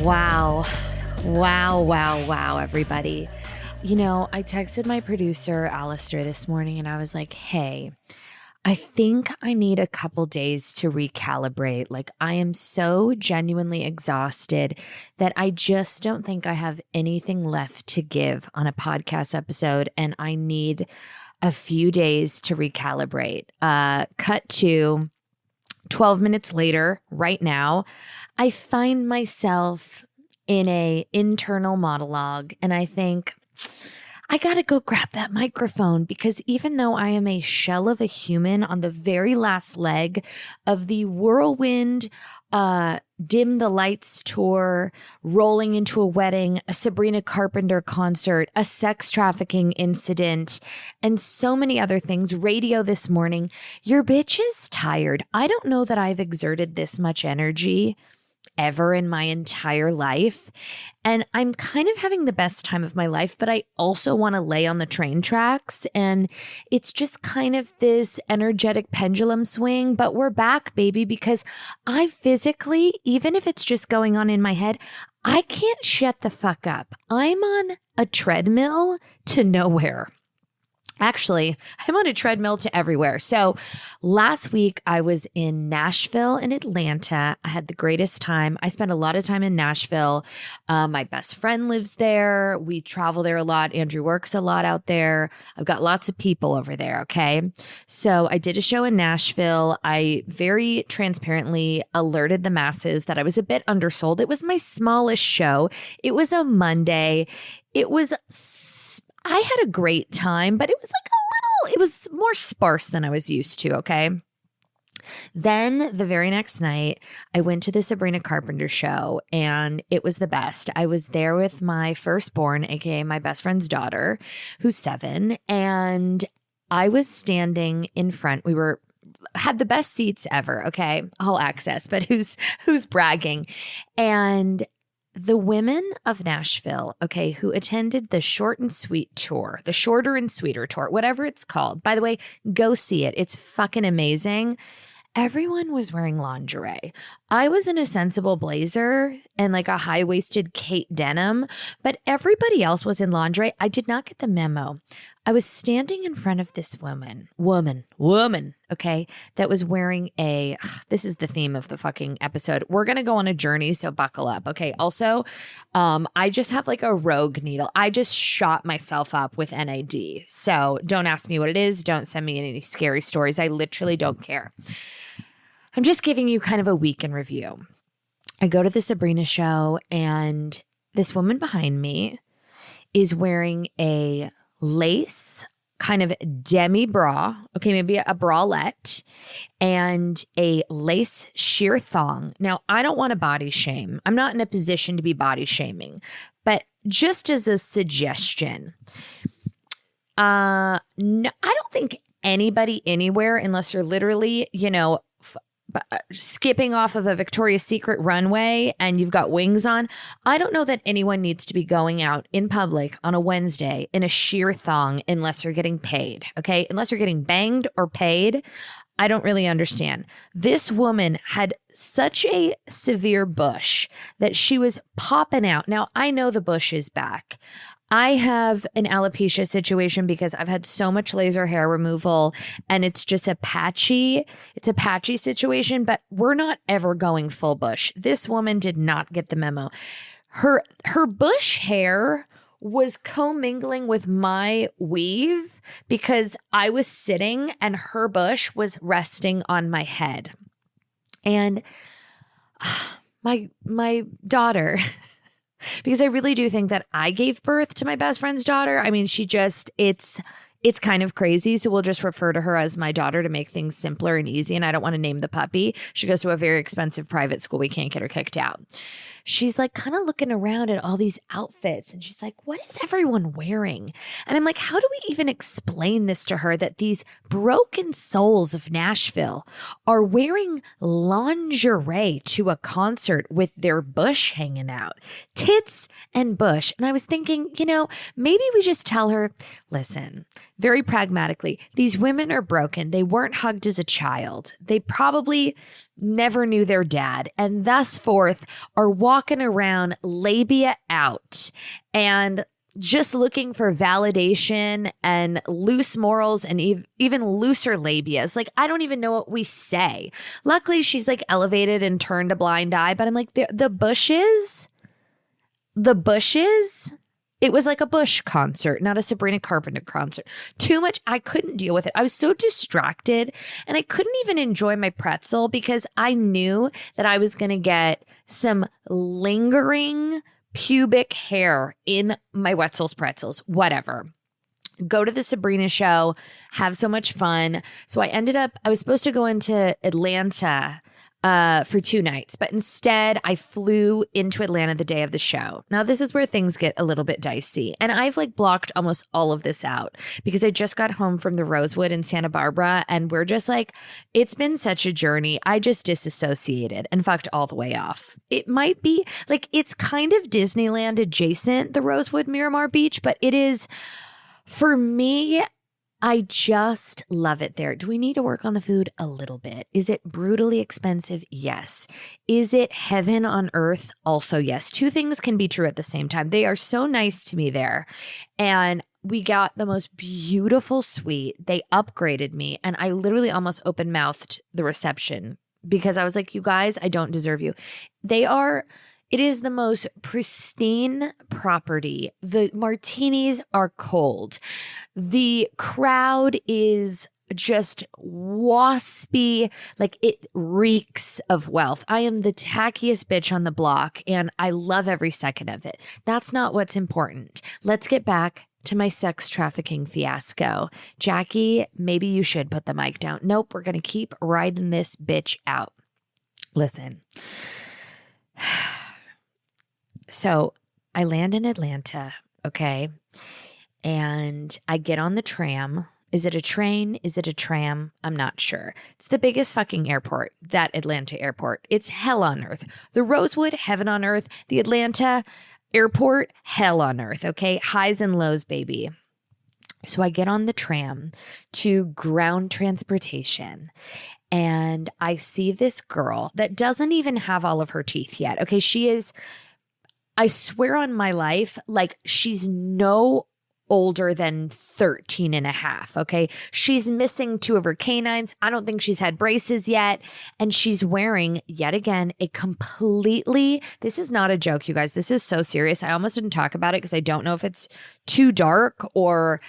Wow. Wow, everybody. You know, I texted my producer, Alistair, this morning, and I was like, hey, I think I need a couple days to recalibrate. Like, I am so genuinely exhausted that I just don't think I have anything left to give on a podcast episode, and I need a few days to recalibrate. Cut to 12 minutes later, right now, I find myself in a internal monologue, and I think, I gotta go grab that microphone, because even though I am a shell of a human on the very last leg of the whirlwind, dim the lights tour, rolling into a wedding, a Sabrina Carpenter concert, a sex trafficking incident, and so many other things, radio this morning, your bitch is tired. I don't know that I've exerted this much energy ever in my entire life. And I'm kind of having the best time of my life, but I also want to lay on the train tracks. And it's just kind of this energetic pendulum swing, but we're back, baby, because I physically, even if it's just going on in my head, I can't shut the fuck up. I'm on a treadmill to nowhere. Actually, I'm on a treadmill to everywhere. So last week I was in Nashville and Atlanta. I had the greatest time. I spent a lot of time in Nashville. My best friend lives there. We travel there a lot. Andrew works a lot out there. I've got lots of people over there. Okay. So I did a show in Nashville. I very transparently alerted the masses that I was a bit undersold. It was my smallest show. It was a Monday. I had a great time, but it was more sparse than I was used to, okay? Then the very next night, I went to the Sabrina Carpenter show, and it was the best. I was there with my firstborn, aka my best friend's daughter, who's 7, and I was standing in front. We had the best seats ever, okay? All access, but who's bragging? And the women of Nashville, okay, who attended the short and sweet tour, the shorter and sweeter tour, whatever it's called. By the way, go see it. It's fucking amazing. Everyone was wearing lingerie. I was in a sensible blazer and like a high-waisted Kate denim, but everybody else was in lingerie. I did not get the memo. I was standing in front of this woman, okay, that was wearing this is the theme of the fucking episode. We're going to go on a journey, so buckle up, okay? Also, I just have like a rogue needle. I just shot myself up with NAD, so don't ask me what it is. Don't send me any scary stories. I literally don't care. I'm just giving you kind of a week in review. I go to the Sabrina show, and this woman behind me is wearing a lace kind of demi bra, okay, maybe a bralette, and a lace sheer thong. Now, I don't want to body shame. I'm not in a position to be body shaming, but just as a suggestion, no, I don't think anybody anywhere, unless you're literally, skipping off of a Victoria's Secret runway and you've got wings on, I don't know that anyone needs to be going out in public on a Wednesday in a sheer thong unless you're getting paid, okay? Unless you're getting banged or paid, I don't really understand. This woman had such a severe bush that she was popping out. Now, I know the bush is back. I have an alopecia situation because I've had so much laser hair removal, and it's just a patchy situation, but we're not ever going full bush. This woman did not get the memo. Her bush hair was commingling with my weave because I was sitting and her bush was resting on my head. And my daughter, because I really do think that I gave birth to my best friend's daughter. I mean, it's kind of crazy. So we'll just refer to her as my daughter to make things simpler and easy. And I don't want to name the puppy. She goes to a very expensive private school. We can't get her kicked out. She's like kind of looking around at all these outfits. And she's like, what is everyone wearing? And I'm like, how do we even explain this to her, that these broken souls of Nashville are wearing lingerie to a concert with their bush hanging out, tits and bush? And I was thinking, maybe we just tell her, listen, very pragmatically, these women are broken. They weren't hugged as a child. They probably never knew their dad, and thus forth are walking around labia out and just looking for validation and loose morals and even looser labias. Like, I don't even know what we say. Luckily, she's like elevated and turned a blind eye, but I'm like, the bushes, it was like a Bush concert, not a Sabrina Carpenter concert. Too much. I couldn't deal with it. I was so distracted and I couldn't even enjoy my pretzel because I knew that I was going to get some lingering pubic hair in my Wetzel's pretzels, whatever. Go to the Sabrina show, have so much fun. So I was supposed to go into Atlanta for 2 nights, but instead I flew into Atlanta the day of the show. Now, this is where things get a little bit dicey. And I've like blocked almost all of this out because I just got home from the Rosewood in Santa Barbara and we're just like, it's been such a journey. I just disassociated and fucked all the way off. It might be like, it's kind of Disneyland adjacent, the Rosewood Miramar Beach, but it is, for me, I just love it there. Do we need to work on the food? A little bit. Is it brutally expensive? Yes. Is it heaven on earth? Also, yes. 2 things can be true at the same time. They are so nice to me there. And we got the most beautiful suite. They upgraded me. And I literally almost open-mouthed the reception because I was like, you guys, I don't deserve you. It is the most pristine property. The martinis are cold. The crowd is just waspy, like it reeks of wealth. I am the tackiest bitch on the block and I love every second of it. That's not what's important. Let's get back to my sex trafficking fiasco. Jackie, maybe you should put the mic down. Nope, we're going to keep riding this bitch out. Listen. So I land in Atlanta, okay? And I get on the tram. Is it a train? Is it a tram? I'm not sure. It's the biggest fucking airport, that Atlanta airport. It's hell on earth. The Rosewood, heaven on earth. The Atlanta airport, hell on earth, okay? Highs and lows, baby. So I get on the tram to ground transportation. And I see this girl that doesn't even have all of her teeth yet, okay? She is... I swear on my life, like she's no older than 13 and a half, okay? She's missing 2 of her canines. I don't think she's had braces yet. And she's wearing, yet again, this is not a joke, you guys. This is so serious. I almost didn't talk about it because I don't know if it's too dark or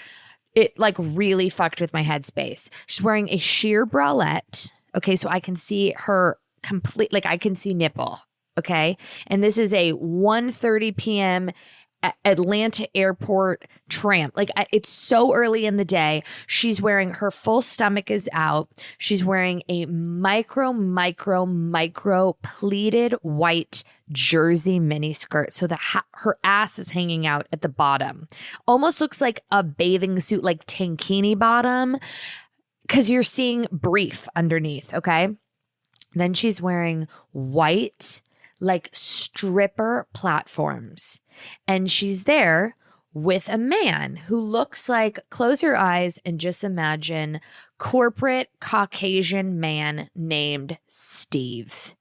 it like really fucked with my headspace. She's wearing a sheer bralette, okay? So I can see her I can see nipple. Okay. And this is a 1:30 p.m. Atlanta airport tram. Like it's so early in the day. She's wearing, her full stomach is out. She's wearing a micro pleated white jersey mini skirt. So her ass is hanging out at the bottom. Almost looks like a bathing suit, like tankini bottom, because you're seeing brief underneath. Okay. Then she's wearing white, like stripper platforms. And she's there with a man who looks like, close your eyes and just imagine, corporate Caucasian man named Steve.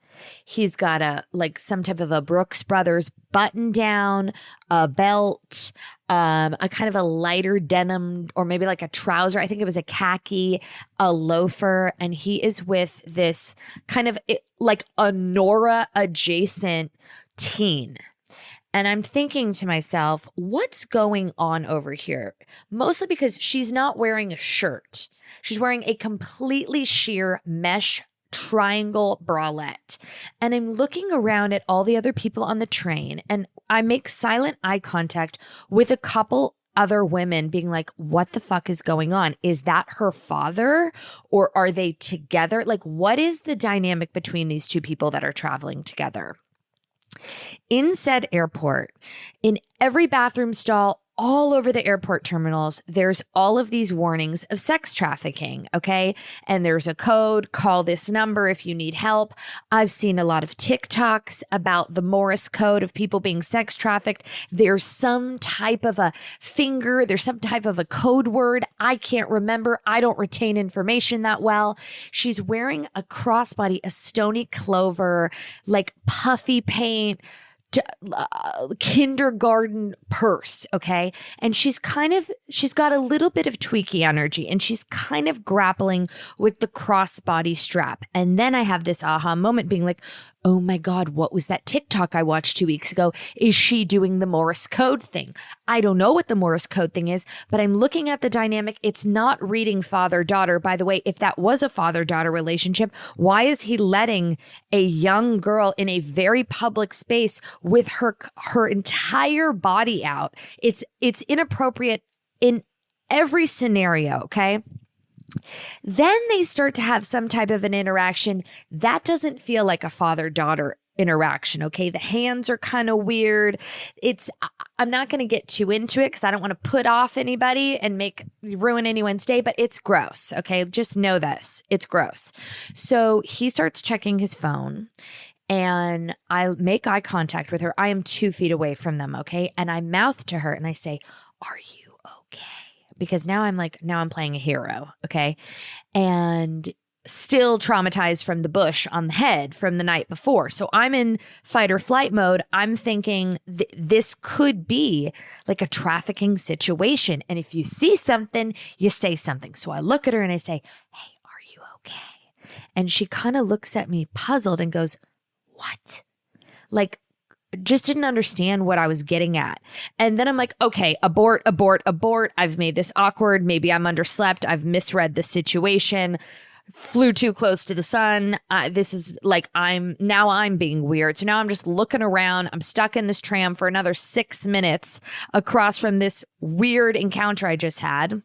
He's got some type of a Brooks Brothers button down, a belt, a kind of a lighter denim, or maybe like a trouser. I think it was a khaki, a loafer. And he is with this kind of like a Nora adjacent teen. And I'm thinking to myself, what's going on over here? Mostly because she's not wearing a shirt. She's wearing a completely sheer mesh triangle bralette. And I'm looking around at all the other people on the train, and I make silent eye contact with a couple other women being like, what the fuck is going on? Is that her father, or are they together? Like, what is the dynamic between these 2 people that are traveling together? In said airport, in every bathroom stall, all over the airport terminals, there's all of these warnings of sex trafficking, okay? And there's a code, call this number if you need help. I've seen a lot of TikToks about the Morse code of people being sex trafficked. There's some type of a finger, there's some type of a code word. I can't remember. I don't retain information that well. She's wearing a crossbody, a Stony Clover, like puffy paint, kindergarten purse, okay? And she's got a little bit of tweaky energy, and she's kind of grappling with the crossbody strap. And then I have this aha moment being like, oh my God, what was that TikTok I watched 2 weeks ago? Is she doing the Morse code thing? I don't know what the Morse code thing is, but I'm looking at the dynamic. It's not reading father-daughter. By the way, if that was a father-daughter relationship, why is he letting a young girl in a very public space with her entire body out? It's inappropriate in every scenario, okay? Then they start to have some type of an interaction. That doesn't feel like a father-daughter interaction, okay? The hands are kind of weird. I'm not going to get too into it because I don't want to put off anybody and ruin anyone's day, but it's gross, okay? Just know this. It's gross. So he starts checking his phone, and I make eye contact with her. I am 2 feet away from them, okay? And I mouth to her and I say, "Are you okay?" Because now I'm playing a hero, okay? And still traumatized from the bush on the head from the night before. So I'm in fight or flight mode. I'm thinking this could be like a trafficking situation. And if you see something, you say something. So I look at her and I say, "Hey, are you okay?" And she kind of looks at me puzzled and goes, "What?" Like, just didn't understand what I was getting at. And then I'm like, okay, abort. I've made this awkward. Maybe I'm underslept. I've misread the situation. Flew too close to the sun. This is like, I'm being weird. So now I'm just looking around. I'm stuck in this tram for another 6 minutes across from this weird encounter I just had.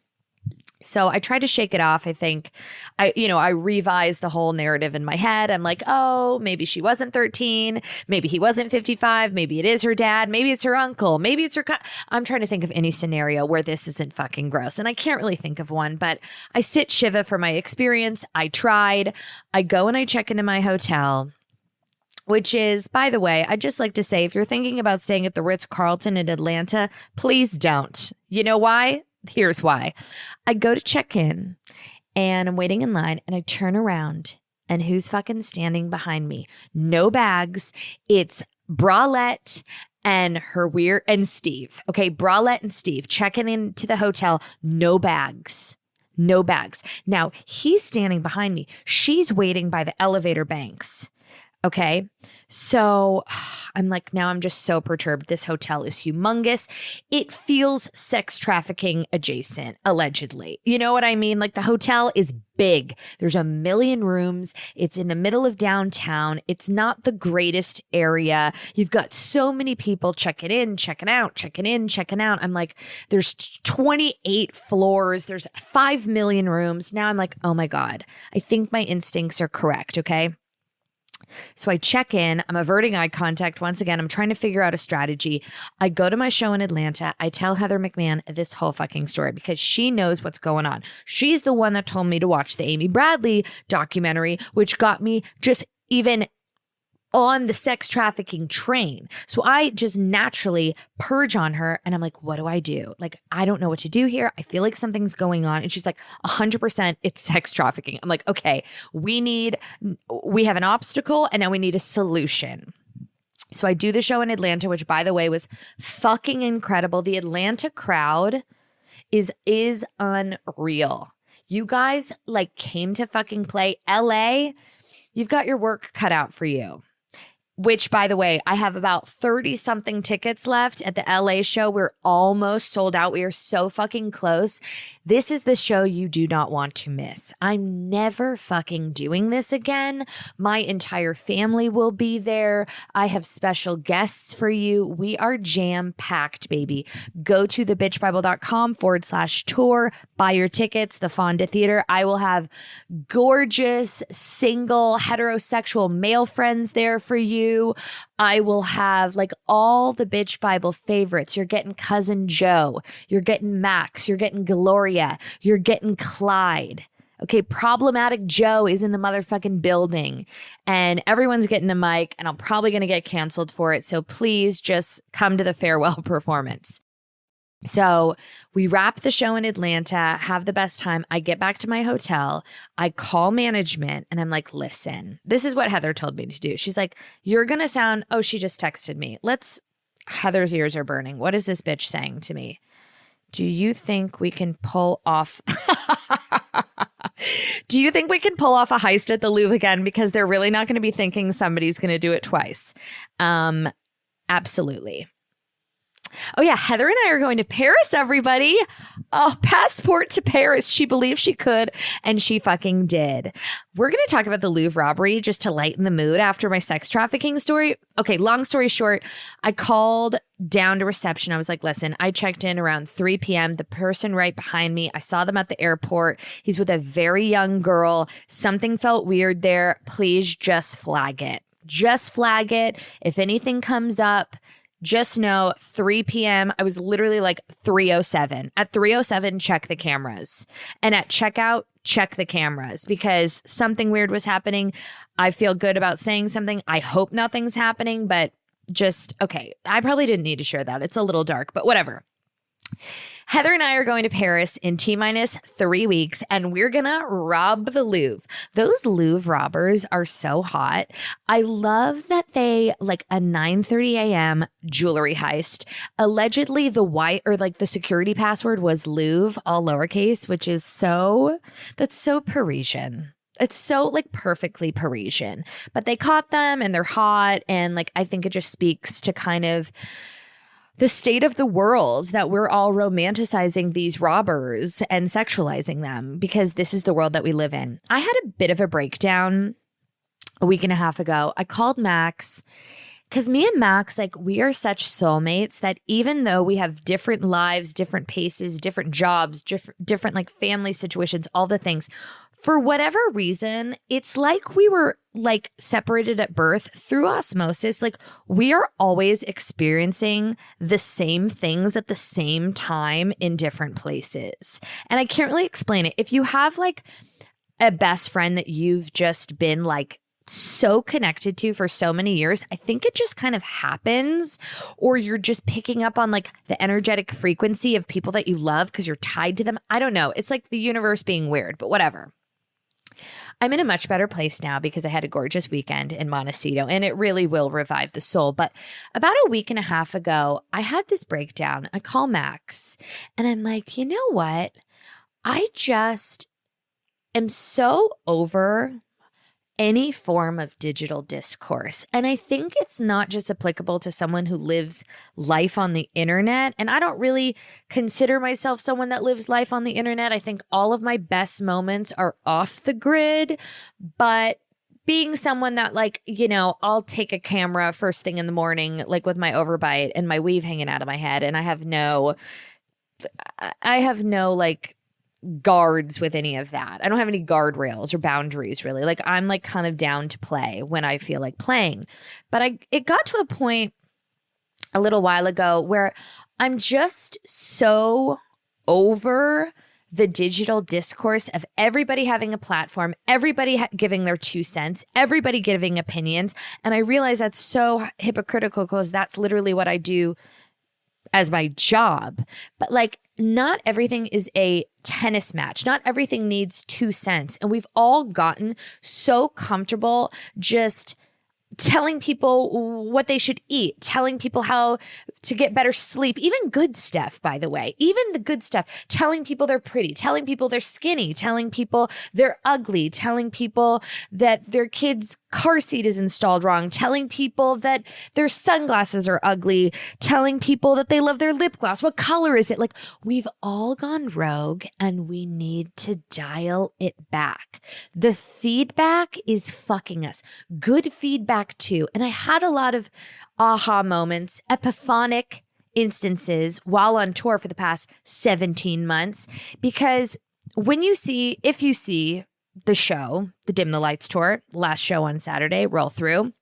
So I tried to shake it off. I think I revised the whole narrative in my head. I'm like, oh, maybe she wasn't 13. Maybe he wasn't 55. Maybe it is her dad. Maybe it's her uncle. Maybe it's her I'm trying to think of any scenario where this isn't fucking gross. And I can't really think of one, but I sit Shiva for my experience. I tried. I go and I check into my hotel, which is, by the way, I'd just like to say, if you're thinking about staying at the Ritz-Carlton in Atlanta, please don't. You know why? Here's why. I go to check in and I'm waiting in line and I turn around and who's fucking standing behind me? No bags. It's Bralette and Steve. Okay, Bralette and Steve checking into the hotel. No bags. Now he's standing behind me. She's waiting by the elevator banks. Okay. So I'm like, now I'm just so perturbed. This hotel is humongous. It feels sex trafficking adjacent, allegedly. You know what I mean? Like the hotel is big. There's 1 million rooms. It's in the middle of downtown. It's not the greatest area. You've got so many people checking in, checking out, checking in, checking out. I'm like, there's 28 floors. There's 5 million rooms. Now I'm like, oh my God, I think my instincts are correct. Okay. So I check in, I'm averting eye contact. Once again, I'm trying to figure out a strategy. I go to my show in Atlanta. I tell Heather McMahon this whole fucking story because she knows what's going on. She's the one that told me to watch the Amy Bradley documentary, which got me just even on the sex trafficking train. So I just naturally purge on her and I'm like, what do I do? Like, I don't know what to do here. I feel like something's going on. And she's like, 100% it's sex trafficking. I'm like, okay, we have an obstacle and now we need a solution. So I do the show in Atlanta, which by the way was fucking incredible. The Atlanta crowd is unreal. You guys like came to fucking play. LA, you've got your work cut out for you. Which, by the way, I have about 30 something tickets left at the LA show. We're almost sold out. We are so fucking close. This is the show you do not want to miss. I'm never fucking doing this again. My entire family will be there. I have special guests for you. We are jam-packed, baby. Go to thebitchbible.com/tour. Buy your tickets, the Fonda Theater. I will have gorgeous, single, heterosexual male friends there for you. you. I will have like all the bitch Bible favorites. You're getting Cousin Joe. You're getting Max. You're getting Gloria. You're getting Clyde. Okay, problematic Joe is in the motherfucking building and everyone's getting a mic and I'm probably going to get canceled for it. So please just come to the farewell performance. So we wrap the show in Atlanta, have the best time. I get back to my hotel. I call management and I'm like, listen, this is what Heather told me to do. She's like, you're going to sound, oh, she just texted me. Heather's ears are burning. What is this bitch saying to me? Do you think we can pull off? Do you think we can pull off a heist at the Louvre again? Because they're really not going to be thinking somebody's going to do it twice. Absolutely. Oh yeah, Heather and I are going to Paris, everybody. Oh, passport to Paris. She believed she could, and she fucking did. We're going to talk about the Louvre robbery just to lighten the mood after my sex trafficking story. Okay, long story short, I called down to reception. I was like, listen, I checked in around 3 p.m. The person right behind me, I saw them at the airport. He's with a very young girl. Something felt weird there. Please just flag it. Just flag it. If anything comes up, just know 3 p.m. I was literally like 3:07. At 3:07, check the cameras. And at checkout, check the cameras because something weird was happening. I feel good about saying something. I hope nothing's happening, but just, okay. I probably didn't need to share that. It's a little dark, but whatever. Heather and I are going to Paris in T-3 weeks, and we're going to rob the Louvre. Those Louvre robbers are so hot. I love that they like a 9:30 a.m. jewelry heist. Allegedly, the security password was Louvre, all lowercase, which is that's so Parisian. It's so like perfectly Parisian, but they caught them and they're hot. And like, I think it just speaks to kind of the state of the world that we're all romanticizing these robbers and sexualizing them because this is the world that we live in. I had a bit of a breakdown a week and a half ago. I called Max because me and Max, like, we are such soulmates that even though we have different lives, different paces, different jobs, different like family situations, all the things, for whatever reason, it's like we were like separated at birth through osmosis. Like we are always experiencing the same things at the same time in different places. And I can't really explain it. If you have like a best friend that you've just been like so connected to for so many years, I think it just kind of happens, or you're just picking up on like the energetic frequency of people that you love because you're tied to them. I don't know. It's like the universe being weird, but whatever. I'm in a much better place now because I had a gorgeous weekend in Montecito and it really will revive the soul. But about a week and a half ago, I had this breakdown. I call Max and I'm like, you know what? I just am so over any form of digital discourse. And I think it's not just applicable to someone who lives life on the internet. And I don't really consider myself someone that lives life on the internet. I think all of my best moments are off the grid, but being someone that like, you know, I'll take a camera first thing in the morning, like with my overbite and my weave hanging out of my head. And I have no like guards with any of that. I don't have any guardrails or boundaries really. Like I'm like kind of down to play when I feel like playing. But it got to a point a little while ago where I'm just so over the digital discourse of everybody having a platform, everybody giving their 2 cents, everybody giving opinions. And I realize that's so hypocritical because that's literally what I do as my job. But like, not everything is a tennis match. Not everything needs 2 cents. And we've all gotten so comfortable just telling people what they should eat, telling people how to get better sleep, even good stuff, by the way, even the good stuff, telling people they're pretty, telling people they're skinny, telling people they're ugly, telling people that their kid's car seat is installed wrong, telling people that their sunglasses are ugly, telling people that they love their lip gloss. What color is it? Like, we've all gone rogue and we need to dial it back. The feedback is fucking us. Good feedback too. And I had a lot of aha moments, epiphanic instances while on tour for the past 17 months, because if you see the show, the Dim the Lights tour, last show on Saturday, roll through,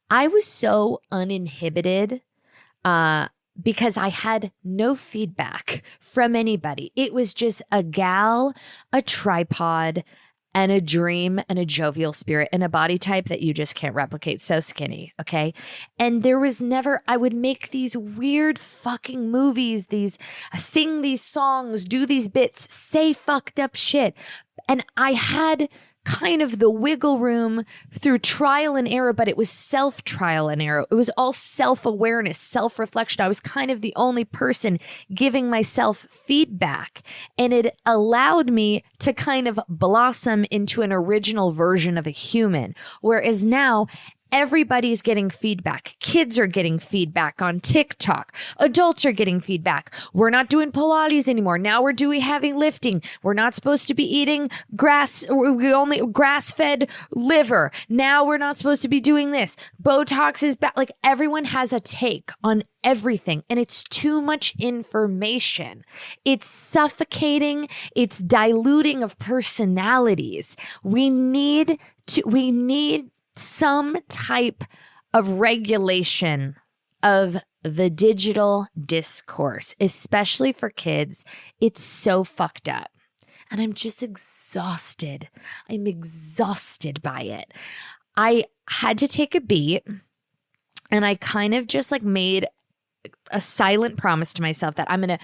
I was so uninhibited because I had no feedback from anybody. It was just a gal, a tripod, and a dream and a jovial spirit and a body type that you just can't replicate. So skinny. Okay. And there was never, I would make these weird fucking movies, sing these songs, do these bits, say fucked up shit. And I had kind of the wiggle room through trial and error, but it was self-trial and error. It was all self-awareness, self-reflection. I was kind of the only person giving myself feedback, and it allowed me to kind of blossom into an original version of a human. Whereas now, everybody's getting feedback. Kids are getting feedback on TikTok. Adults are getting feedback. We're not doing Pilates anymore. Now we're doing heavy lifting. We're not supposed to be eating grass-fed liver. Now we're not supposed to be doing this. Botox is bad. Like, everyone has a take on everything, and it's too much information. It's suffocating. It's diluting of personalities. We need some type of regulation of the digital discourse, especially for kids. It's so fucked up. And I'm just exhausted. I'm exhausted by it. I had to take a beat, and I kind of just like made a silent promise to myself that I'm going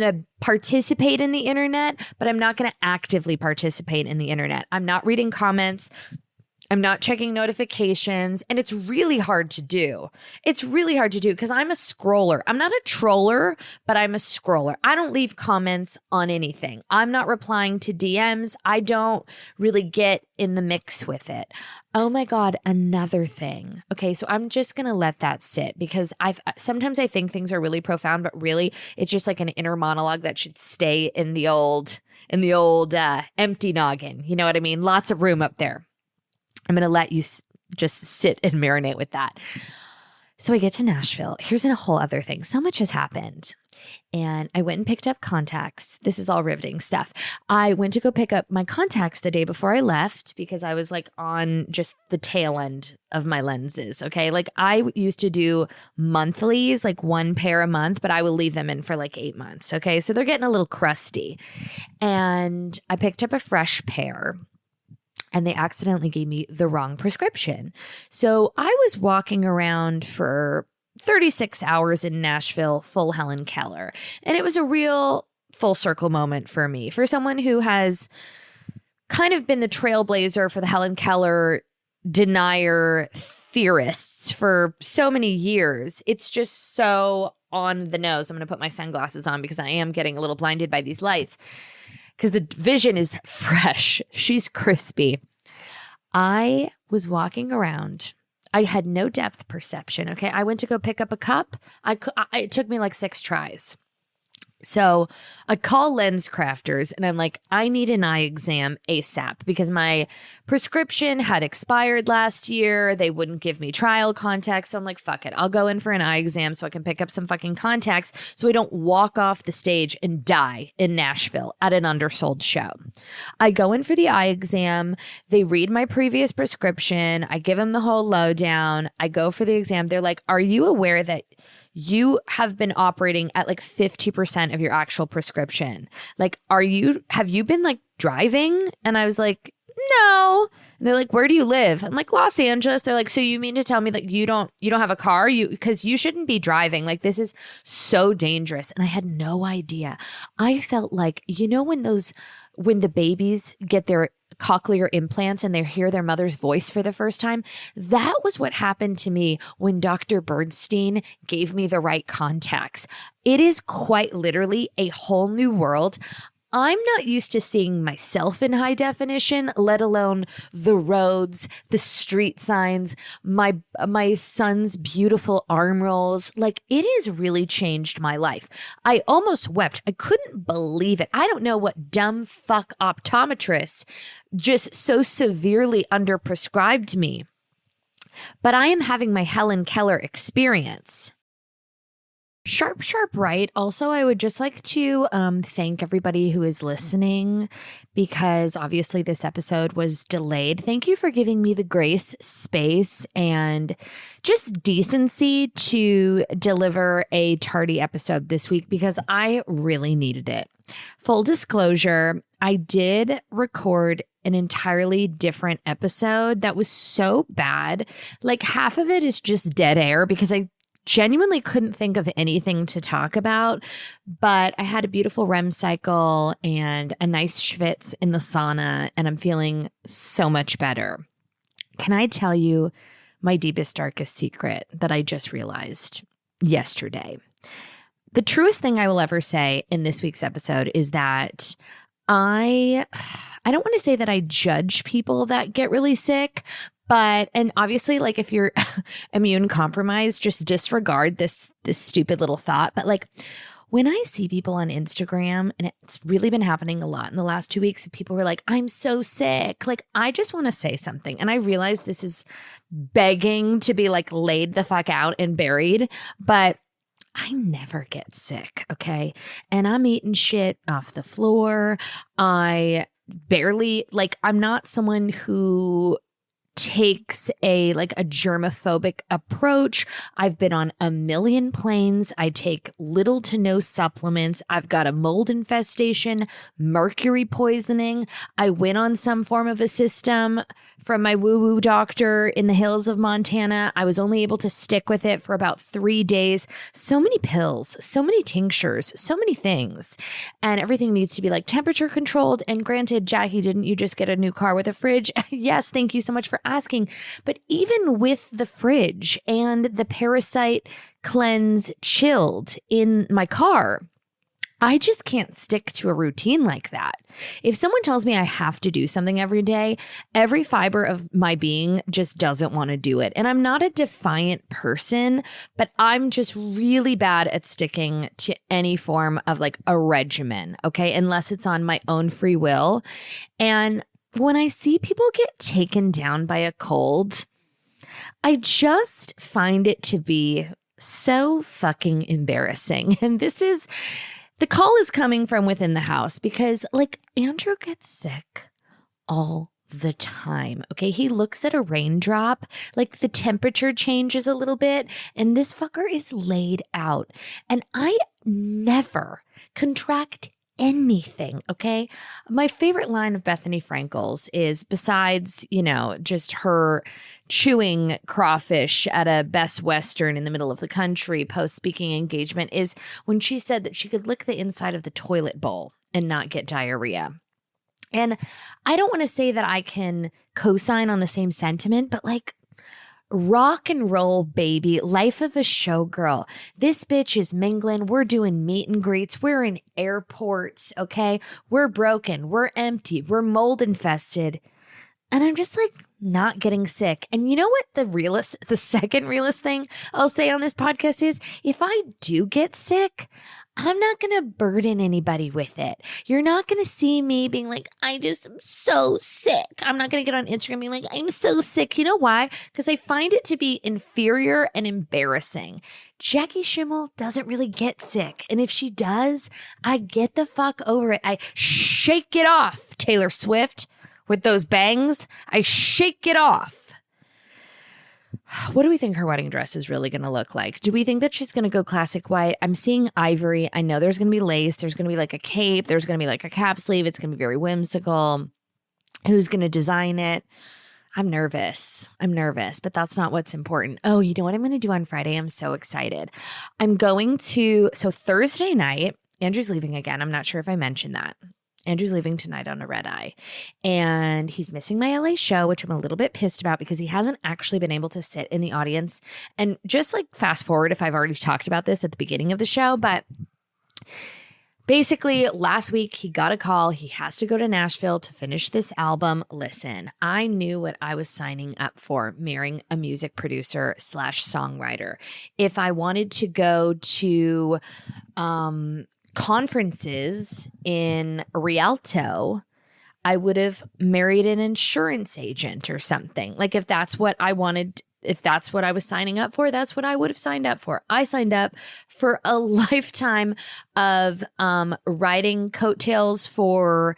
to participate in the internet, but I'm not going to actively participate in the internet. I'm not reading comments. I'm not checking notifications, and it's really hard to do. It's really hard to do because I'm a scroller. I'm not a troller, but I'm a scroller. I don't leave comments on anything. I'm not replying to DMs. I don't really get in the mix with it. Oh my God, another thing. Okay, so I'm just going to let that sit because sometimes I think things are really profound, but really it's just like an inner monologue that should stay in the old empty noggin. You know what I mean? Lots of room up there. I'm going to let you just sit and marinate with that. So I get to Nashville. Here's a whole other thing. So much has happened. And I went and picked up contacts. This is all riveting stuff. I went to go pick up my contacts the day before I left because I was like on just the tail end of my lenses. Okay. Like, I used to do monthlies, like one pair a month, but I would leave them in for like 8 months. Okay. So they're getting a little crusty. And I picked up a fresh pair, and they accidentally gave me the wrong prescription. So I was walking around for 36 hours in Nashville, full Helen Keller. And it was a real full circle moment for me. For someone who has kind of been the trailblazer for the Helen Keller denier theorists for so many years, it's just so on the nose. I'm going to put my sunglasses on because I am getting a little blinded by these lights, because the vision is fresh. She's crispy. I was walking around. I had no depth perception. Okay. I went to go pick up a cup. It took me like 6 tries. So I call Lens Crafters and I'm like, I need an eye exam ASAP because my prescription had expired last year. They wouldn't give me trial contacts. So I'm like, fuck it. I'll go in for an eye exam so I can pick up some fucking contacts so I don't walk off the stage and die in Nashville at an undersold show. I go in for the eye exam. They read my previous prescription. I give them the whole lowdown. I go for the exam. They're like, are you aware that you have been operating at like 50% of your actual prescription? Like, have you been like driving? And I was like, no. And they're like, where do you live? I'm like, Los Angeles. They're like, so you mean to tell me that you don't have a car? Because you shouldn't be driving. Like, this is so dangerous. And I had no idea. I felt like, when the babies get their cochlear implants and they hear their mother's voice for the first time, that was what happened to me when Dr. Bernstein gave me the right contacts. It is quite literally a whole new world. I'm not used to seeing myself in high definition, let alone the roads, the street signs, my son's beautiful arm rolls. Like, it has really changed my life. I almost wept. I couldn't believe it. I don't know what dumb fuck optometrists just so severely underprescribed me, but I am having my Helen Keller experience. Sharp, sharp, right. Also, I would just like to thank everybody who is listening because obviously this episode was delayed. Thank you for giving me the grace, space, and just decency to deliver a tardy episode this week because I really needed it. Full disclosure, I did record an entirely different episode that was so bad. Like half of it is just dead air because I genuinely couldn't think of anything to talk about, but I had a beautiful REM cycle and a nice schwitz in the sauna, and I'm feeling so much better. Can I tell you my deepest, darkest secret that I just realized yesterday? The truest thing I will ever say in this week's episode is that I don't want to say that I judge people that get really sick, and obviously, like if you're immune compromised, just disregard this stupid little thought. But like when I see people on Instagram, and it's really been happening a lot in the last 2 weeks, people were like, I'm so sick. Like, I just want to say something. And I realize this is begging to be like laid the fuck out and buried, but I never get sick, okay? And I'm eating shit off the floor. I barely, like, I'm not someone who takes a germophobic approach. I've been on a million planes. I take little to no supplements. I've got a mold infestation, mercury poisoning. I went on some form of a system from my woo-woo doctor in the hills of Montana. I was only able to stick with it for about 3 days. So many pills, so many tinctures, so many things. And everything needs to be like temperature controlled. And granted, Jackie, didn't you just get a new car with a fridge? Yes, thank you so much for asking. But even with the fridge and the parasite cleanse chilled in my car, I just can't stick to a routine like that. If someone tells me I have to do something every day, every fiber of my being just doesn't want to do it. And I'm not a defiant person, but I'm just really bad at sticking to any form of like a regimen, okay? Unless it's on my own free will. And when I see people get taken down by a cold, I just find it to be so fucking embarrassing. And the call is coming from within the house because like Andrew gets sick all the time. Okay. He looks at a raindrop, like the temperature changes a little bit and this fucker is laid out. And I never contract anything. Okay. My favorite line of Bethany Frankel's is, besides, just her chewing crawfish at a Best Western in the middle of the country post speaking engagement, is when she said that she could lick the inside of the toilet bowl and not get diarrhea. And I don't want to say that I can co-sign on the same sentiment, but like, rock and roll, baby. Life of a showgirl. This bitch is mingling. We're doing meet and greets. We're in airports, okay? We're broken. We're empty. We're mold infested. And I'm just like not getting sick. And you know what the second realest thing I'll say on this podcast is, if I do get sick, I'm not going to burden anybody with it. You're not going to see me being like, I just am so sick. I'm not going to get on Instagram being like, I'm so sick. You know why? Because I find it to be inferior and embarrassing. Jackie Schimmel doesn't really get sick. And if she does, I get the fuck over it. I shake it off, Taylor Swift, with those bangs. I shake it off. What do we think her wedding dress is really going to look like? Do we think that she's going to go classic white? I'm seeing ivory. I know there's going to be lace. There's going to be like a cape. There's going to be like a cap sleeve. It's going to be very whimsical. Who's going to design it? I'm nervous, but that's not what's important. Oh, you know what I'm going to do on Friday? I'm so excited. So Thursday night, Andrew's leaving again. I'm not sure if I mentioned that. Andrew's leaving tonight on a red eye, and he's missing my LA show, which I'm a little bit pissed about because he hasn't actually been able to sit in the audience. And just like fast forward if I've already talked about this at the beginning of the show, but basically last week he got a call. He has to go to Nashville to finish this album. Listen, I knew what I was signing up for, marrying a music producer / songwriter. If I wanted to go to, conferences in Rialto, I would have married an insurance agent or something. Like if that's what I wanted if that's what I was signing up for, that's what I would have signed up for. I signed up for a lifetime of riding coattails for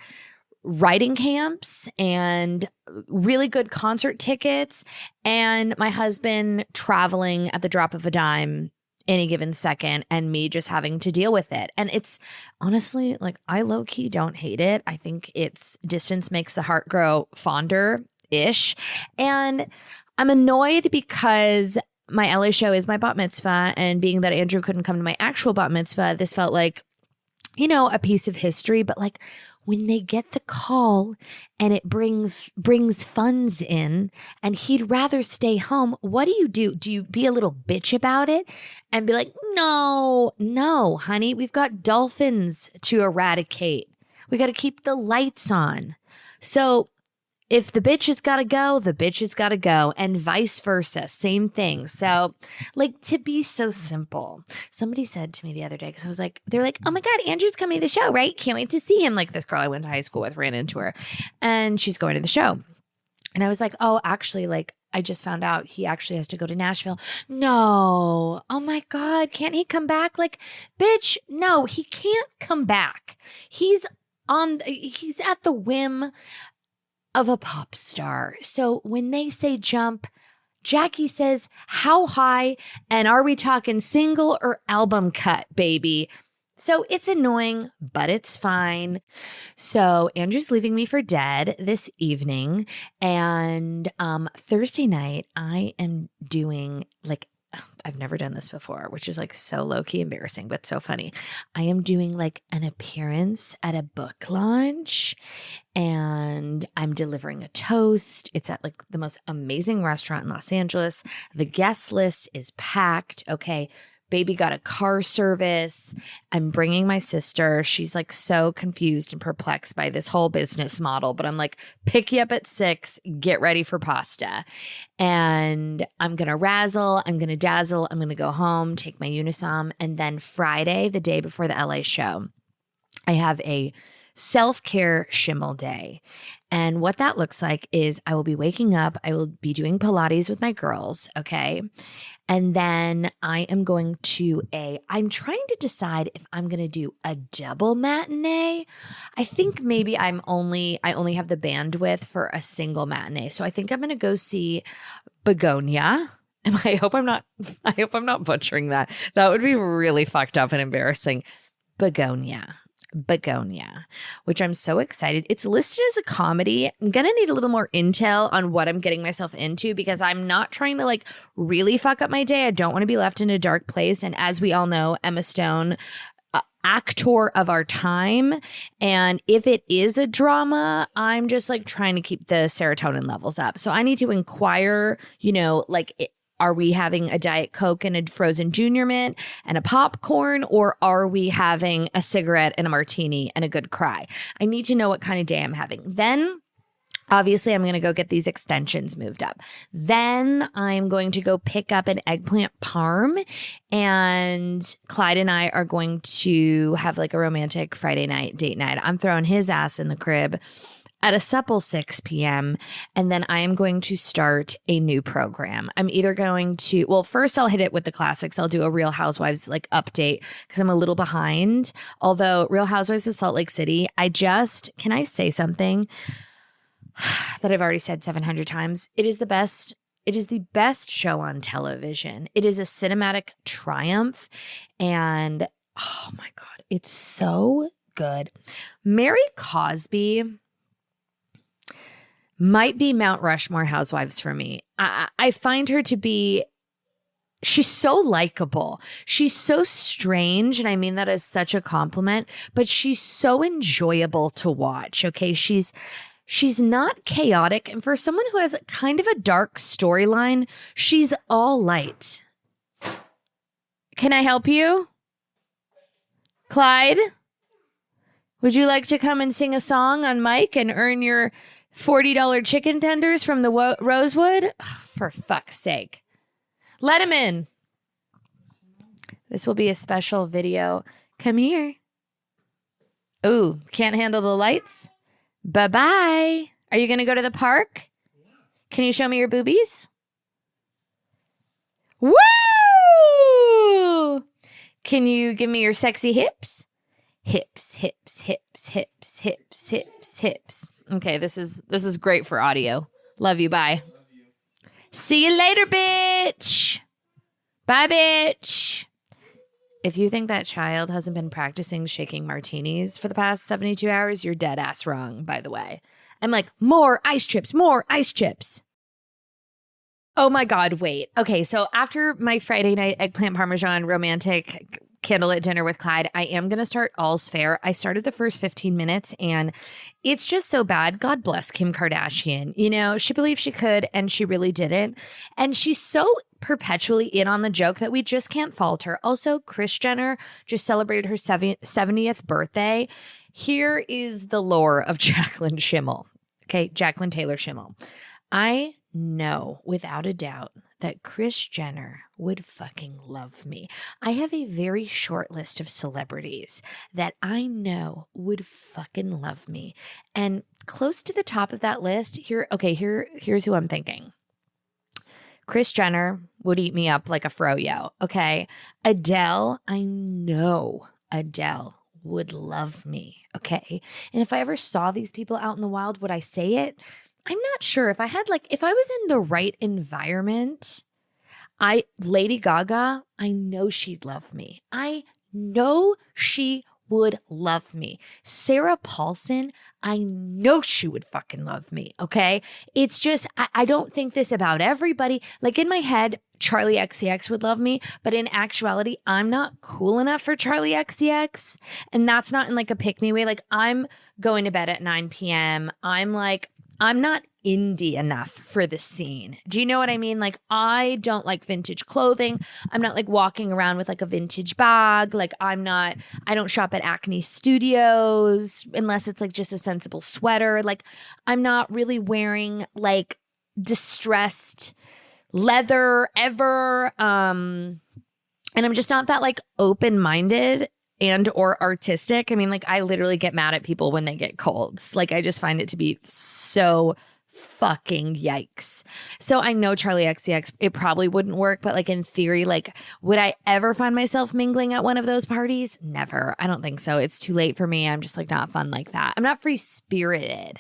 writing camps and really good concert tickets, and my husband traveling at the drop of a dime any given second, and me just having to deal with it. And it's honestly, like, I low-key don't hate it. I think it's distance makes the heart grow fonder-ish. And I'm annoyed because my LA show is my bat mitzvah, and being that Andrew couldn't come to my actual bat mitzvah, this felt like, you know, a piece of history. But like, when they get the call and it brings funds in and he'd rather stay home, what do? Do you be a little bitch about it and be like, no, honey, we've got dolphins to eradicate. We got to keep the lights on. So if the bitch has got to go, the bitch has got to go, and vice versa. Same thing. So, like, to be so simple. Somebody said to me the other day, because I was like, they're like, oh my God, Andrew's coming to the show, right? Can't wait to see him. Like, this girl I went to high school with, ran into her, and she's going to the show. And I was like, oh, actually, like, I just found out he actually has to go to Nashville. No. Oh my God. Can't he come back? Like, bitch, no, he can't come back. He's at the whim of a pop star. So when they say jump, Jackie says, how high? And are we talking single or album cut, baby? So it's annoying, but it's fine. So Andrew's leaving me for dead this evening. And Thursday night, I am doing, like, I've never done this before, which is like so low-key embarrassing, but so funny. I am doing like an appearance at a book launch, and I'm delivering a toast. It's at like the most amazing restaurant in Los Angeles. The guest list is packed. Okay. Baby got a car service. I'm bringing my sister. She's like so confused and perplexed by this whole business model, but I'm like, pick you up at 6, get ready for pasta. And I'm going to razzle. I'm going to dazzle. I'm going to go home, take my Unisom. And then Friday, the day before the LA show, I have a self-care shimmel day. And what that looks like is I will be waking up. I will be doing Pilates with my girls. Okay. And then I am going to I'm trying to decide if I'm going to do a double matinee. I think maybe I only have the bandwidth for a single matinee. So I think I'm going to go see Begonia. And I hope I'm not butchering that. That would be really fucked up and embarrassing. Begonia, which I'm so excited. It's listed as a comedy. I'm going to need a little more intel on what I'm getting myself into, because I'm not trying to like really fuck up my day. I don't want to be left in a dark place. And as we all know, Emma Stone, actor of our time. And if it is a drama, I'm just like trying to keep the serotonin levels up. So I need to inquire, are we having a Diet Coke and a frozen Junior Mint and a popcorn, or are we having a cigarette and a martini and a good cry? I need to know what kind of day I'm having. Then obviously I'm going to go get these extensions moved up. Then I'm going to go pick up an eggplant parm, and Clyde and I are going to have like a romantic Friday night date night. I'm throwing his ass in the crib at a supple 6 p.m. And then I am going to start a new program. I'm either going to, first I'll hit it with the classics. I'll do a Real Housewives like update, because I'm a little behind. Although Real Housewives of Salt Lake City, can I say something that I've already said 700 times? It is the best. It is the best show on television. It is a cinematic triumph. And oh my God, it's so good. Mary Cosby might be Mount Rushmore housewives for me. I find her to be, she's so likable. She's so strange. And I mean that as such a compliment, but she's so enjoyable to watch. Okay. She's not chaotic. And for someone who has kind of a dark storyline, she's all light. Can I help you? Clyde, would you like to come and sing a song on mic and earn your $40 chicken tenders from the Rosewood? Oh, for fuck's sake. Let him in. This will be a special video. Come here. Ooh, can't handle the lights? Bye-bye. Are you going to go to the park? Can you show me your boobies? Woo! Can you give me your sexy hips? Hips, hips, hips, hips, hips, hips, hips. Okay, this is great for audio. Love you. Bye. See you later, bitch. Bye, bitch. If you think that child hasn't been practicing shaking martinis for the past 72 hours, you're dead ass wrong, by the way. I'm like, more ice chips, more ice chips. Oh my God, wait. Okay, so after my Friday night eggplant parmesan romantic candlelit dinner with Clyde, I am going to start All's Fair. I started the first 15 minutes and it's just so bad. God bless Kim Kardashian. You know, she believed she could and she really didn't. And she's so perpetually in on the joke that we just can't fault her. Also, Kris Jenner just celebrated her 70th birthday. Here is the lore of Jaclyn Schimmel. Okay, Jaclyn Taylor Schimmel. I know without a doubt that Kris Jenner would fucking love me. I have a very short list of celebrities that I know would fucking love me. And close to the top of that list, here's who I'm thinking. Kris Jenner would eat me up like a froyo, okay? Adele, I know Adele would love me, okay? And if I ever saw these people out in the wild, would I say it? I'm not sure. If I was in the right environment, Lady Gaga, I know she'd love me. I know she would love me. Sarah Paulson, I know she would fucking love me, okay? It's just, I don't think this about everybody. Like in my head, Charlie XCX would love me, but in actuality, I'm not cool enough for Charlie XCX. And that's not in like a pick-me way. Like I'm going to bed at 9 p.m. I'm not indie enough for the scene. Do you know what I mean? Like, I don't like vintage clothing. I'm not like walking around with like a vintage bag. Like, I don't shop at Acne Studios unless it's like just a sensible sweater. Like, I'm not really wearing like distressed leather ever. And I'm just not that like open-minded and or artistic. I mean, like I literally get mad at people when they get colds. Like I just find it to be so fucking yikes. So I know Charlie XCX, it probably wouldn't work, but like in theory, like would I ever find myself mingling at one of those parties? Never. I don't think so. It's too late for me. I'm just like not fun like that. I'm not free spirited.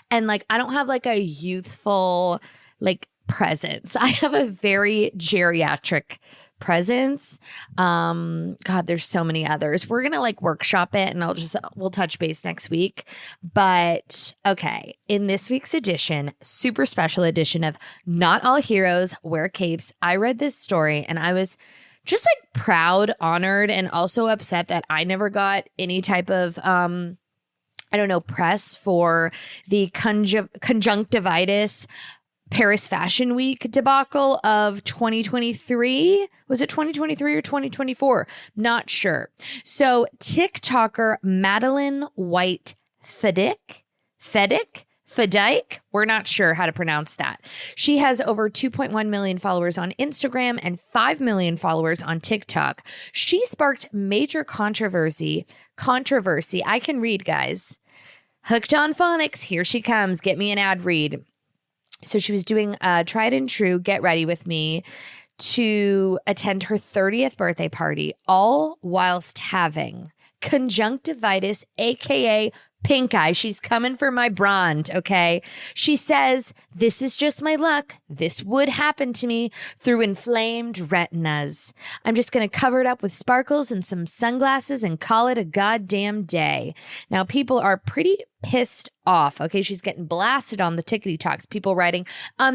And like I don't have like a youthful like presence. I have a very geriatric presence. God, there's so many others. We're gonna like workshop it and we'll touch base next week. But okay, in this week's edition, super special edition of Not All Heroes Wear Capes, I read this story and I was just like proud, honored, and also upset that I never got any type of press for the conjunctivitis Paris Fashion Week debacle of 2023. Was it 2023 or 2024? Not sure. So TikToker Madeline White Fedick, we're not sure how to pronounce that. She has over 2.1 million followers on Instagram and 5 million followers on TikTok. She sparked major controversy. I can read, guys. Hooked on phonics. Here she comes. Get me an ad read. So she was doing tried and true, get ready with me, to attend her 30th birthday party, all whilst having conjunctivitis, aka pink eye. She's coming for my brand, okay? She says, this is just my luck. This would happen to me through inflamed retinas. I'm just going to cover it up with sparkles and some sunglasses and call it a goddamn day. Now, people are pretty pissed off. Okay, she's getting blasted on the tickety talks. People writing,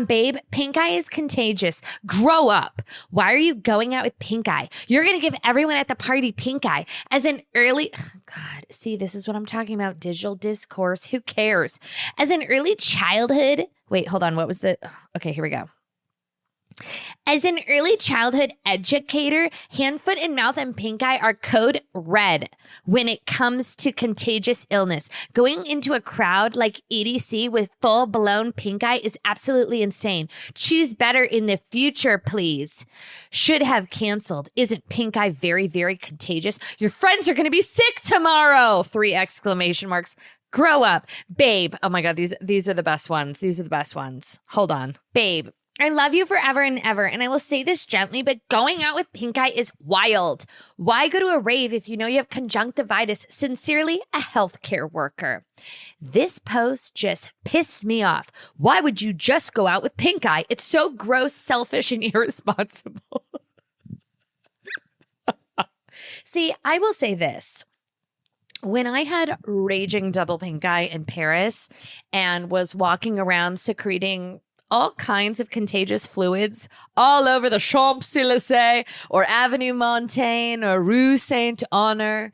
babe, pink eye is contagious. Grow up. Why are you going out with pink eye? You're going to give everyone at the party pink eye. As an early, God, see, this is what I'm talking about. Digital discourse. Who cares? As an early childhood, wait, hold on. What was the, okay, here we go. As an early childhood educator, hand, foot, and mouth and pink eye are code red when it comes to contagious illness. Going into a crowd like EDC with full-blown pink eye is absolutely insane. Choose better in the future, please. Should have canceled. Isn't pink eye very, very contagious? Your friends are going to be sick tomorrow! 3 exclamation marks. Grow up. Babe. Oh my God, these are the best ones. These are the best ones. Hold on. Babe. I love you forever and ever. And I will say this gently, but going out with pink eye is wild. Why go to a rave if you know you have conjunctivitis? Sincerely, a healthcare worker. This post just pissed me off. Why would you just go out with pink eye? It's so gross, selfish, and irresponsible. See, I will say this. When I had raging double pink eye in Paris and was walking around secreting all kinds of contagious fluids all over the Champs-Élysées or Avenue Montaigne or Rue Saint-Honor,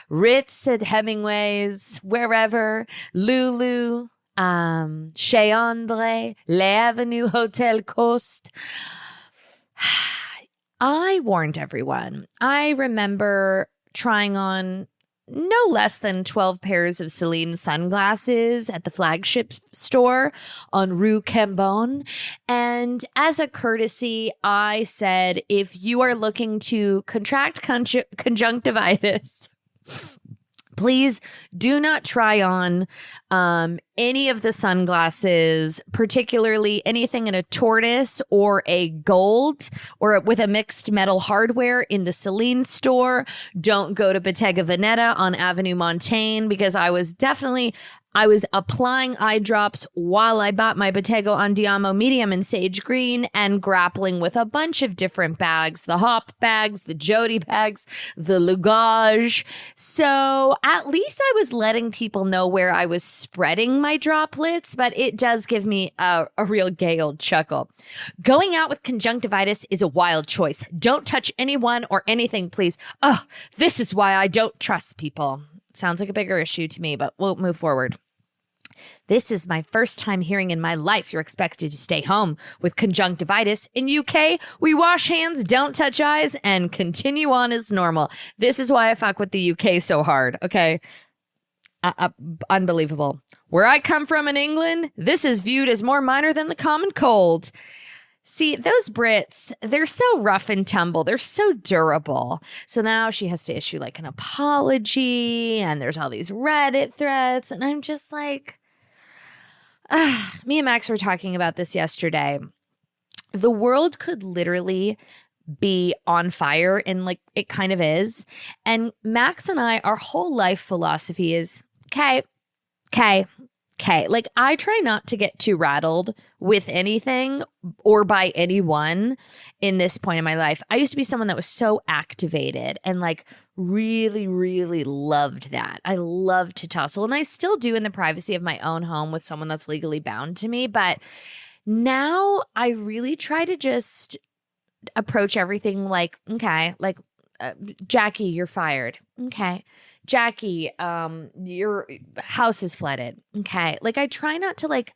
Ritz at Hemingway's, wherever, Lulu, Chez André, l'Avenue Hotel Coast. I warned everyone. I remember trying on no less than 12 pairs of Celine sunglasses at the flagship store on Rue Cambon. And as a courtesy, I said, if you are looking to contract conjunctivitis, please do not try on any of the sunglasses, particularly anything in a tortoise or a gold or with a mixed metal hardware in the Celine store. Don't go to Bottega Veneta on Avenue Montaigne because I was applying eye drops while I bought my Bottega Andiamo medium in sage green and grappling with a bunch of different bags, the hop bags, the Jody bags, the Lugage. So at least I was letting people know where I was spreading my droplets, but it does give me a real gay old chuckle. Going out with conjunctivitis is a wild choice. Don't touch anyone or anything, please. Oh, this is why I don't trust people. Sounds like a bigger issue to me, but we'll move forward. This is my first time hearing in my life you're expected to stay home with conjunctivitis. In UK, we wash hands, don't touch eyes, and continue on as normal. This is why I fuck with the UK so hard, okay? Unbelievable. Where I come from in England, this is viewed as more minor than the common cold. See, those Brits, they're so rough and tumble. They're so durable. So now she has to issue like an apology and there's all these Reddit threads. And I'm just like, me and Max were talking about this yesterday. The world could literally be on fire, and like it kind of is. And Max and I, our whole life philosophy is, okay. Like I try not to get too rattled with anything or by anyone in this point in my life. I used to be someone that was so activated and like really, really loved that. I love to tussle, and I still do in the privacy of my own home with someone that's legally bound to me. But now I really try to just approach everything like, okay, like Jackie, you're fired. Okay. Jackie, your house is flooded. Okay. Like I try not to like,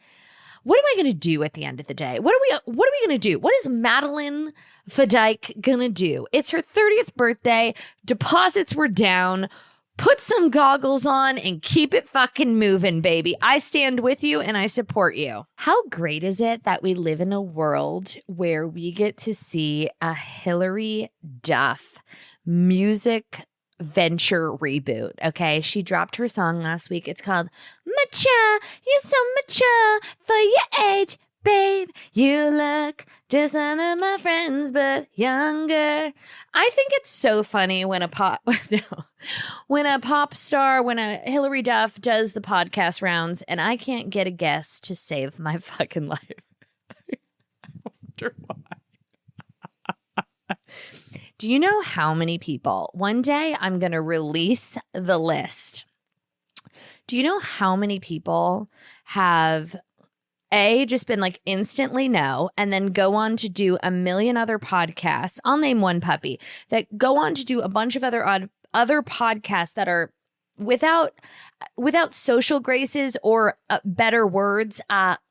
what am I going to do at the end of the day? What are we going to do? What is Madeline Fadike going to do? It's her 30th birthday. Deposits were down. Put some goggles on and keep it fucking moving, baby. I stand with you and I support you. How great is it that we live in a world where we get to see a Hilary Duff music venture reboot? Okay, she dropped her song last week. It's called Mature. You're so mature for your age, babe. You look just like one of my friends, but younger. I think it's so funny when a pop star, when a Hilary Duff does the podcast rounds, and I can't get a guest to save my fucking life. I wonder why. Do you know how many people? One day I'm going to release the list. Do you know how many people have just been like instantly no, and then go on to do a million other podcasts? I'll name one puppy that go on to do a bunch of other podcasts that are without social graces or better words,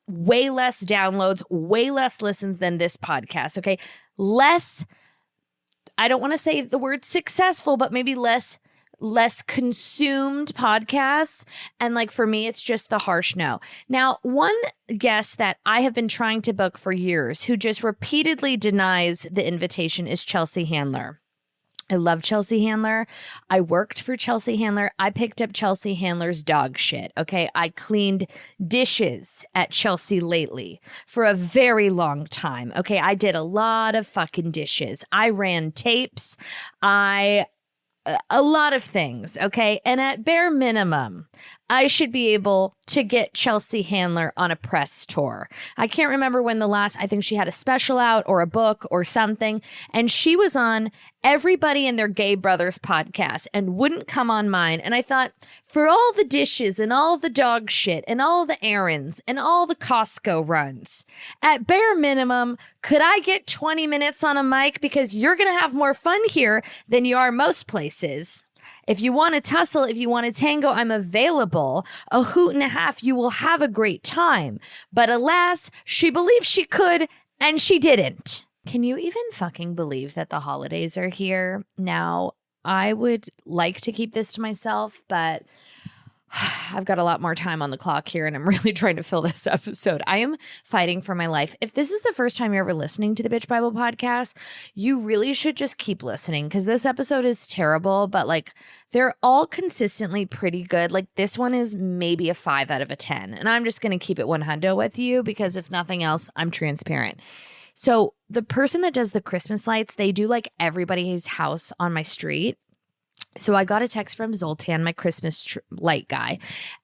way less downloads, way less listens than this podcast. Okay, less. I don't want to say the word successful, but maybe less consumed podcasts. And like for me, it's just the harsh no. Now, one guest that I have been trying to book for years who just repeatedly denies the invitation is Chelsea Handler. I love Chelsea Handler. I worked for Chelsea Handler. I picked up Chelsea Handler's dog shit. Okay. I cleaned dishes at Chelsea lately for a very long time. Okay. I did a lot of fucking dishes. I ran tapes. A lot of things, okay? And at bare minimum, I should be able to get Chelsea Handler on a press tour. I can't remember when I think she had a special out or a book or something, and she was on everybody and their gay brothers podcast and wouldn't come on mine. And I thought, for all the dishes and all the dog shit and all the errands and all the Costco runs, at bare minimum, could I get 20 minutes on a mic? Because you're going to have more fun here than you are most places. If you want to tussle, if you want to tango, I'm available. A hoot and a half, you will have a great time. But alas, she believed she could, and she didn't. Can you even fucking believe that the holidays are here? Now, I would like to keep this to myself, but I've got a lot more time on the clock here, and I'm really trying to fill this episode. I am fighting for my life. If this is the first time you're ever listening to the Bitch Bible podcast, you really should just keep listening, because this episode is terrible, but like they're all consistently pretty good. Like this one is maybe a 5 out of a 10, and I'm just going to keep it 100 with you because if nothing else, I'm transparent. So the person that does the Christmas lights, they do like everybody's house on my street. So I got a text from Zoltan, my Christmas light guy,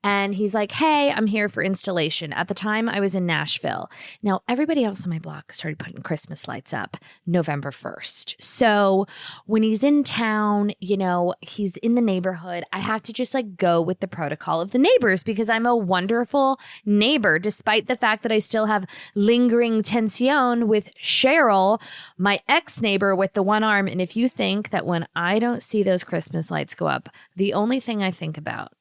and he's like, hey, I'm here for installation. At the time, I was in Nashville. Now, everybody else on my block started putting Christmas lights up November 1st. So when he's in town, you know, he's in the neighborhood, I have to just like go with the protocol of the neighbors because I'm a wonderful neighbor, despite the fact that I still have lingering tension with Cheryl, my ex-neighbor with the one arm. And if you think that when I don't see those Christmas lights go up, the only thing I think about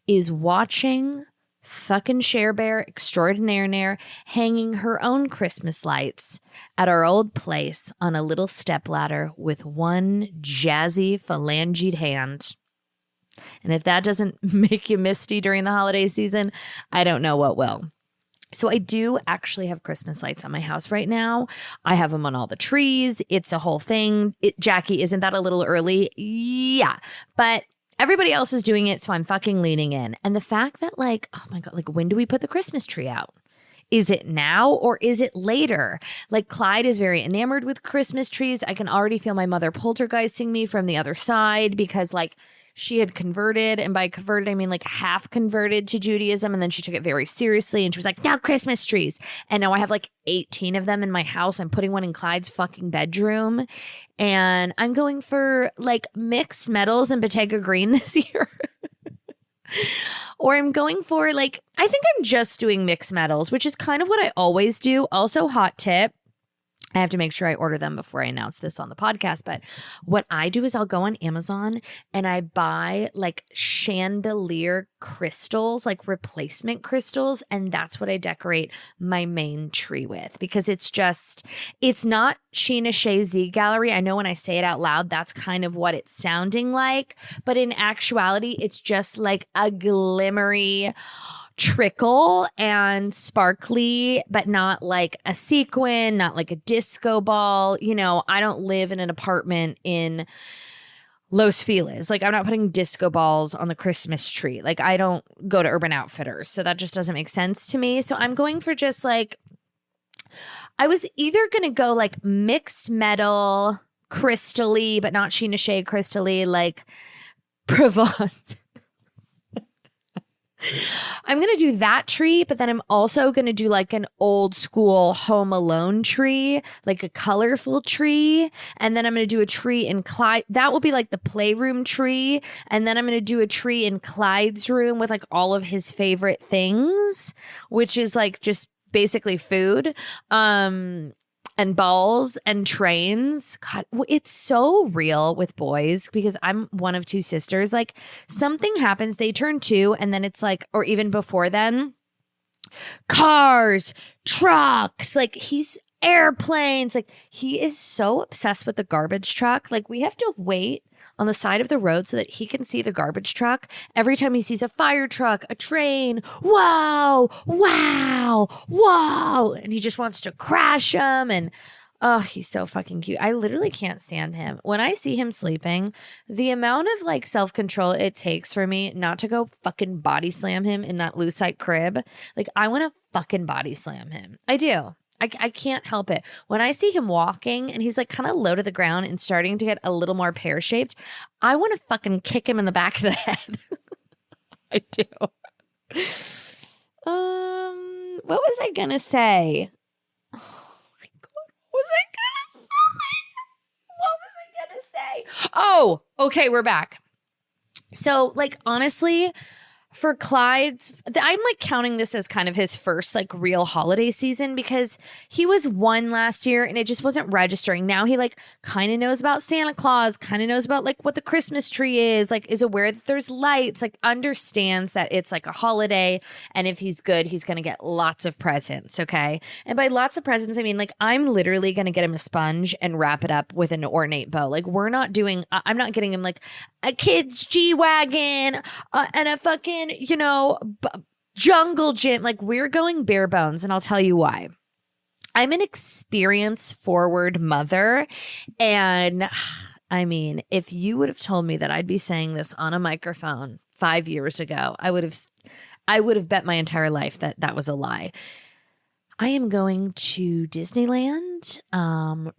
is watching fucking Cher Bear extraordinaire hanging her own Christmas lights at our old place on a little stepladder with one jazzy phalangeed hand. And if that doesn't make you misty during the holiday season, I don't know what will. So I do actually have Christmas lights on my house right now. I have them on all the trees. It's a whole thing. Jackie, isn't that a little early? Yeah. But everybody else is doing it, so I'm fucking leaning in. And the fact that like, oh my God, like when do we put the Christmas tree out? Is it now or is it later? Like Clyde is very enamored with Christmas trees. I can already feel my mother poltergeisting me from the other side because like she had converted, and by converted, I mean like half converted to Judaism, and then she took it very seriously, and she was like, now Christmas trees. And now I have like 18 of them in my house. I'm putting one in Clyde's fucking bedroom, and I'm going for like mixed metals and Bottega Green this year. Or I'm going for like, I think I'm just doing mixed metals, which is kind of what I always do. Also, hot tip. I have to make sure I order them before I announce this on the podcast. But what I do is I'll go on Amazon and I buy like chandelier crystals, like replacement crystals. And that's what I decorate my main tree with, because it's not Sheena Shea Z Gallery. I know when I say it out loud, that's kind of what it's sounding like. But in actuality, it's just like a glimmery trickle and sparkly, but not like a sequin, not like a disco ball. You know, I don't live in an apartment in Los Feliz. Like I'm not putting disco balls on the Christmas tree. Like I don't go to Urban Outfitters. So that just doesn't make sense to me. So I'm going for just like, I was either going to go like mixed metal, crystally, but not Sheena Shea crystally, like Provence. I'm going to do that tree, but then I'm also going to do like an old school Home Alone tree, like a colorful tree. And then I'm going to do a tree in Clyde. That will be like the playroom tree. And then I'm going to do a tree in Clyde's room with like all of his favorite things, which is like just basically food. And balls and trains. God, it's so real with boys because I'm one of two sisters. Like something happens, they turn 2, and then it's like, or even before then, cars, trucks, like he's airplanes. Like he is so obsessed with the garbage truck. Like we have to wait on the side of the road so that he can see the garbage truck. Every time he sees a fire truck, a train, wow, wow, wow. And he just wants to crash them. And Oh, he's so fucking cute. I literally can't stand him. When I see him sleeping, the amount of like self-control it takes for me not to go fucking body slam him in that lucite crib. Like I want to fucking body slam him. I do. I can't help it. When I see him walking and he's like kind of low to the ground and starting to get a little more pear-shaped, I want to fucking kick him in the back of the head. I do. What was I gonna say? Oh my God, what was I gonna say? What was I gonna say? Oh, okay, we're back. So, like, honestly, for Clyde's, I'm like counting this as kind of his first like real holiday season because he was one last year and it just wasn't registering. Now he like kind of knows about Santa Claus, kind of knows about like what the Christmas tree is, like is aware that there's lights, like understands that it's like a holiday. And if he's good, he's going to get lots of presents. Okay. And by lots of presents, I mean like I'm literally going to get him a sponge and wrap it up with an ornate bow. Like I'm not getting him like a kid's G-Wagon and a fucking, jungle gym. Like we're going bare bones and I'll tell you why. I'm an experience forward mother. And I mean, if you would have told me that I'd be saying this on a microphone 5 years ago, I would have bet my entire life that that was a lie. I am going to Disneyland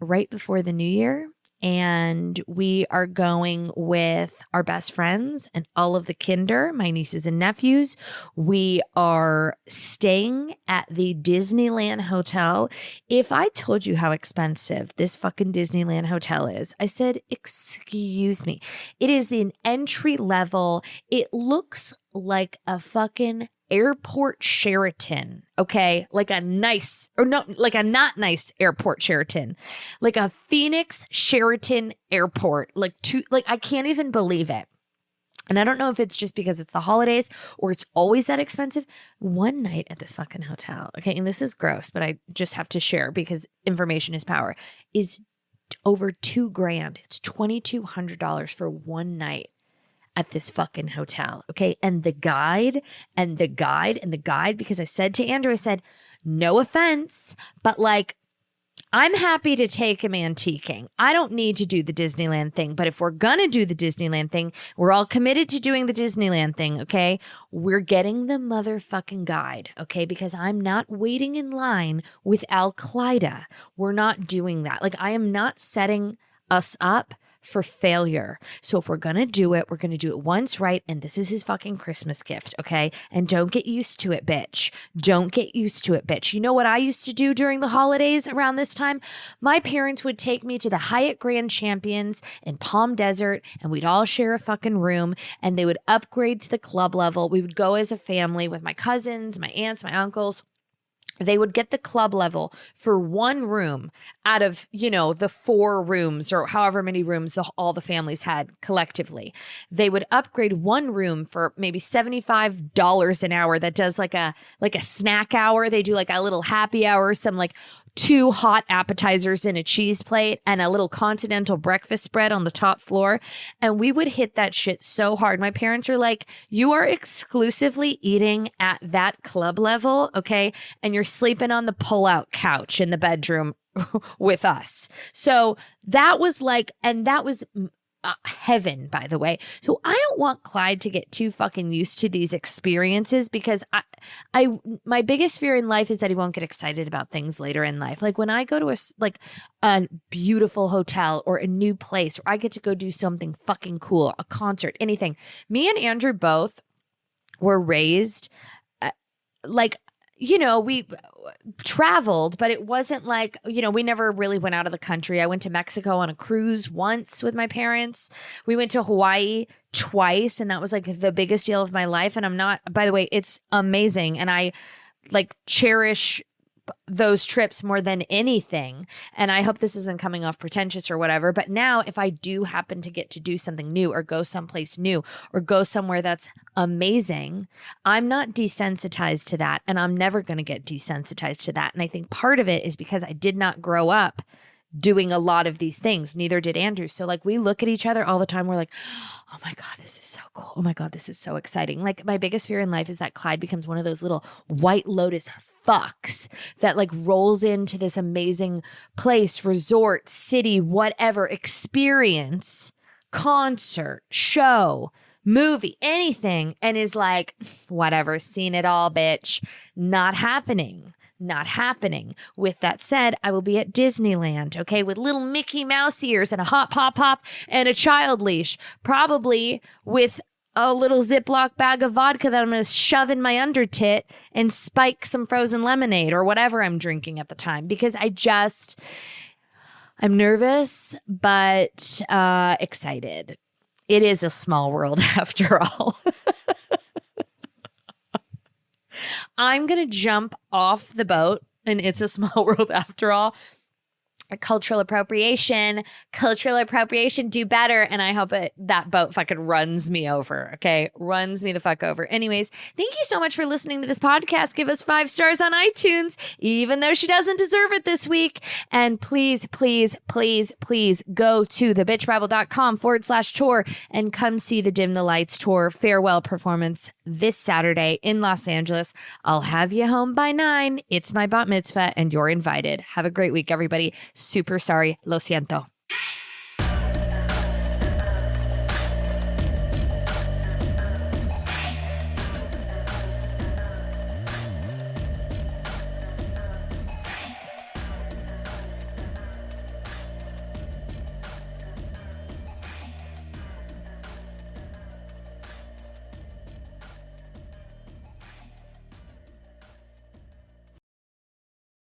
right before the new year. And we are going with our best friends and all of the kinder, my nieces and nephews. We are staying at the Disneyland Hotel. If I told you how expensive this fucking Disneyland Hotel is, I said, excuse me. It is an entry level. It looks like a fucking airport Sheraton, okay? Like a nice, or no, like a not nice airport Sheraton, like a Phoenix Sheraton airport, like I can't even believe it. And I don't know if it's just because it's the holidays or it's always that expensive. One night at this fucking hotel, okay, and this is gross, but I just have to share because information is power, is over $2,000. It's $2,200 for one night at this fucking hotel. Okay. And the guide, because I said to Andrew, I said, no offense, but like, I'm happy to take him antiquing. I don't need to do the Disneyland thing, but if we're going to do the Disneyland thing, we're all committed to doing the Disneyland thing. Okay. We're getting the motherfucking guide. Okay. Because I'm not waiting in line with Al-Qaeda. We're not doing that. Like I am not setting us up for failure. So if we're going to do it, we're going to do it once, right? And this is his fucking Christmas gift, okay? And don't get used to it, bitch. Don't get used to it, bitch. You know what I used to do during the holidays around this time? My parents would take me to the Hyatt Grand Champions in Palm Desert, and we'd all share a fucking room, and they would upgrade to the club level. We would go as a family with my cousins, my aunts, my uncles. They would get the club level for one room out of, the 4 rooms or however many rooms all the families had collectively. They would upgrade one room for maybe $75 an hour that does like a snack hour. They do like a little happy hour, some like 2 hot appetizers in a cheese plate and a little continental breakfast spread on the top floor. And we would hit that shit so hard. My parents are like, you are exclusively eating at that club level, okay? And you're sleeping on the pull-out couch in the bedroom with us. So that was like, and that was heaven, by the way. So I don't want Clyde to get too fucking used to these experiences because my biggest fear in life is that he won't get excited about things later in life. Like when I go to a beautiful hotel or a new place, or I get to go do something fucking cool, a concert, anything. Me and Andrew both were raised we traveled, but it wasn't like, we never really went out of the country. I went to Mexico on a cruise once with my parents. We went to Hawaii twice, and that was like the biggest deal of my life. And by the way, it's amazing. And I like cherish those trips more than anything. And I hope this isn't coming off pretentious or whatever. But now if I do happen to get to do something new or go someplace new or go somewhere that's amazing, I'm not desensitized to that. And I'm never going to get desensitized to that. And I think part of it is because I did not grow up doing a lot of these things. Neither did Andrew. So like we look at each other all the time. We're like, oh my God, this is so cool. Oh my God, this is so exciting. Like my biggest fear in life is that Clyde becomes one of those little White Lotus fucks that like rolls into this amazing place, resort, city, whatever, experience, concert, show, movie, anything, and is like, whatever, seen it all, bitch. Not happening. Not happening. With that said, I will be at Disneyland, okay, with little Mickey Mouse ears and a hot pop and a child leash, probably with a little Ziploc bag of vodka that I'm going to shove in my under tit and spike some frozen lemonade or whatever I'm drinking at the time, because I'm nervous, but excited. It is a small world after all. I'm going to jump off the boat, and it's a small world after all. Cultural appropriation, do better. And I hope that boat fucking runs me over. Okay. Runs me the fuck over. Anyways, thank you so much for listening to this podcast. Give us 5 stars on iTunes, even though she doesn't deserve it this week. And please, please, please, please go to thebitchbible.com/tour and come see the Dim the Lights tour farewell performance this Saturday in Los Angeles. I'll have you home by 9. It's my bat mitzvah and you're invited. Have a great week, everybody. Super sorry. Lo siento.